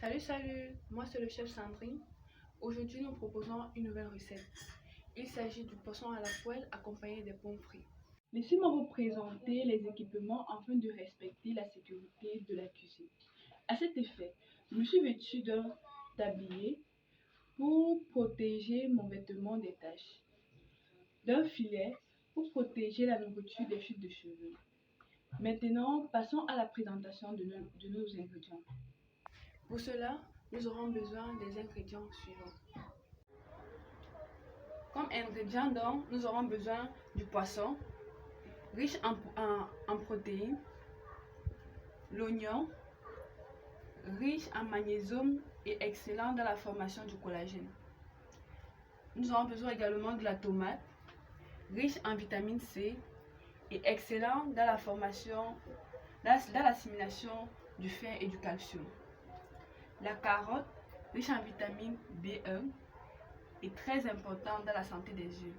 Salut, moi c'est le chef Sandrine. Aujourd'hui nous proposons une nouvelle recette. Il s'agit du poisson à la poêle accompagné des pommes frites. Laissez-moi vous présenter les équipements afin de respecter la sécurité de la cuisine. À cet effet, je me suis vêtue d'un tablier pour protéger mon vêtement des taches, d'un filet pour protéger la nourriture des chutes de cheveux. Maintenant, passons à la présentation de nos ingrédients. Pour cela, nous aurons besoin des ingrédients suivants. Comme ingrédients, donc, nous aurons besoin du poisson, riche en protéines, l'oignon, riche en magnésium et excellent dans la formation du collagène. Nous aurons besoin également de la tomate, riche en vitamine C et excellent dans la formation, dans l'assimilation du fer et du calcium. La carotte, riche en vitamine B1, est très important dans la santé des yeux.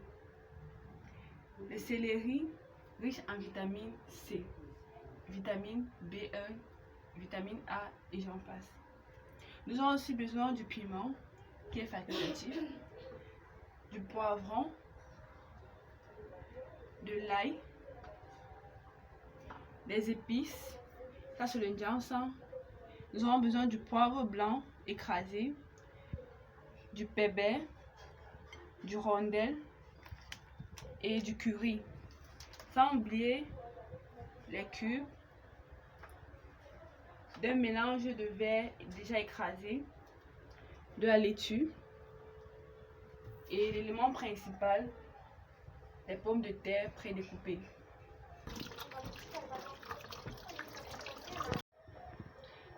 Le céleri, riche en vitamine C, vitamine B1, vitamine A et j'en passe. Nous avons aussi besoin du piment, qui est facultatif, du poivron, de l'ail, des épices, ça c'est le ginseng. Nous aurons besoin du poivre blanc écrasé, du pepper, du rondelle et du curry. Sans oublier les cubes d'un mélange de verre déjà écrasé, de la laitue et l'élément principal, les pommes de terre prédécoupées.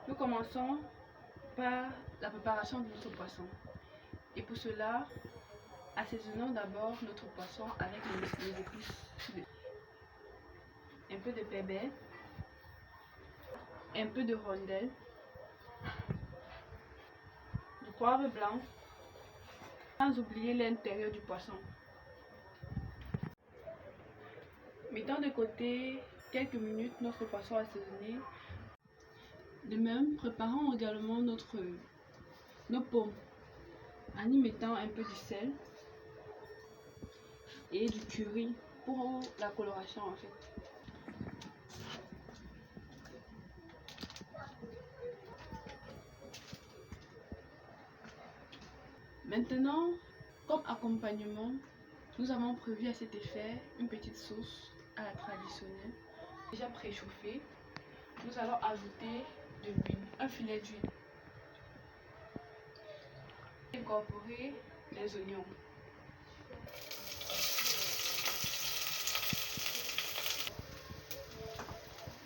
Nous commençons par la préparation de notre poisson. Et pour cela, assaisonnons d'abord notre poisson avec les épices. Un peu de pepper, un peu de rondelle, du poivre blanc, sans oublier l'intérieur du poisson. Mettons de côté quelques minutes notre poisson assaisonné. De même, préparons également nos pommes en y mettant un peu de sel et du curry pour la coloration en fait. Maintenant, comme accompagnement, nous avons prévu à cet effet une petite sauce à la traditionnelle, déjà préchauffée. Nous allons ajouter de l'huile, un filet d'huile. Incorporer les oignons.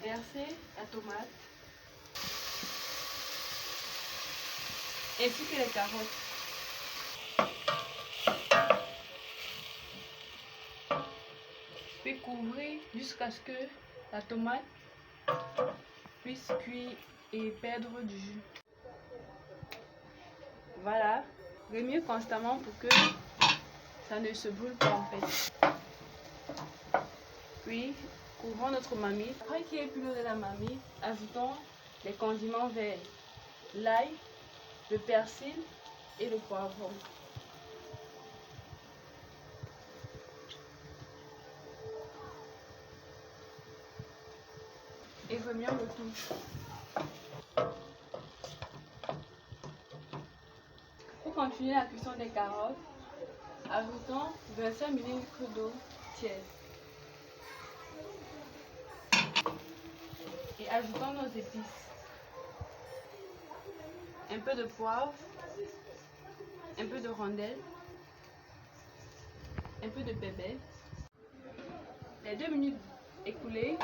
Verser la tomate ainsi que les carottes. Puis couvrir jusqu'à ce que la tomate puisse cuire et perdre du jus. Voilà, remuer constamment pour que ça ne se brûle pas en fait. Puis couvrons notre marmite. Après qu'il ait épulé la marmite, ajoutons les condiments verts, l'ail, le persil et le poivron. Et remuons le tout. Pour continuer la cuisson des carottes, ajoutons 25 ml d'eau tiède. Et ajoutons nos épices. Un peu de poivre, un peu de rondelle, un peu de pepper. Les 2 minutes écoulées,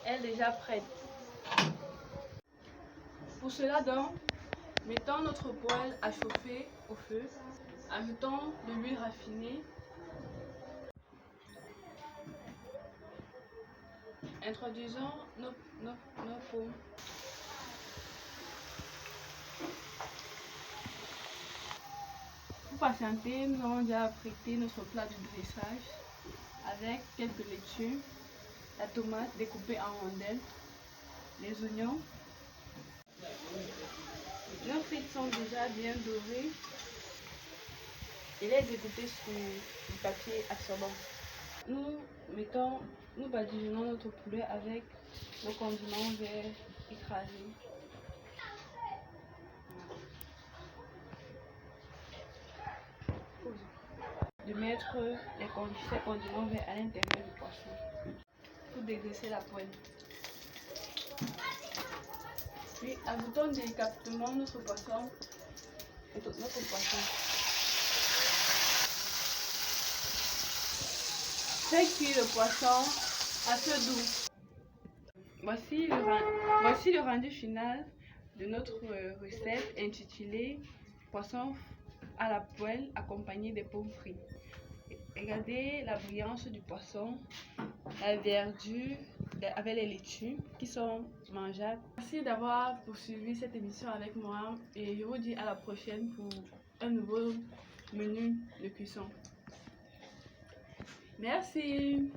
elle est déjà prête. Pour cela donc, mettons notre poêle à chauffer au feu, ajoutons de l'huile raffinée, introduisons nos pommes. Pour patienter, nous avons déjà apprêté notre plat de dressage avec quelques laitues, la tomate découpée en rondelles, les oignons, déjà bien dorés et les écouter sur du papier absorbant. Nous badigeonnons notre poulet avec nos condiments verts écrasés. De mettre ces condiments verts à l'intérieur du poisson pour dégraisser la poêle. Puis ajoutons délicatement notre poisson. Fais cuire le poisson à feu doux. Voici le rendu final de notre recette intitulée poisson à la poêle accompagné des pommes frites. Regardez la brillance du poisson, la verdure avec les laitues qui sont mangeables. Merci d'avoir poursuivi cette émission avec moi et je vous dis à la prochaine pour un nouveau menu de cuisson. Merci.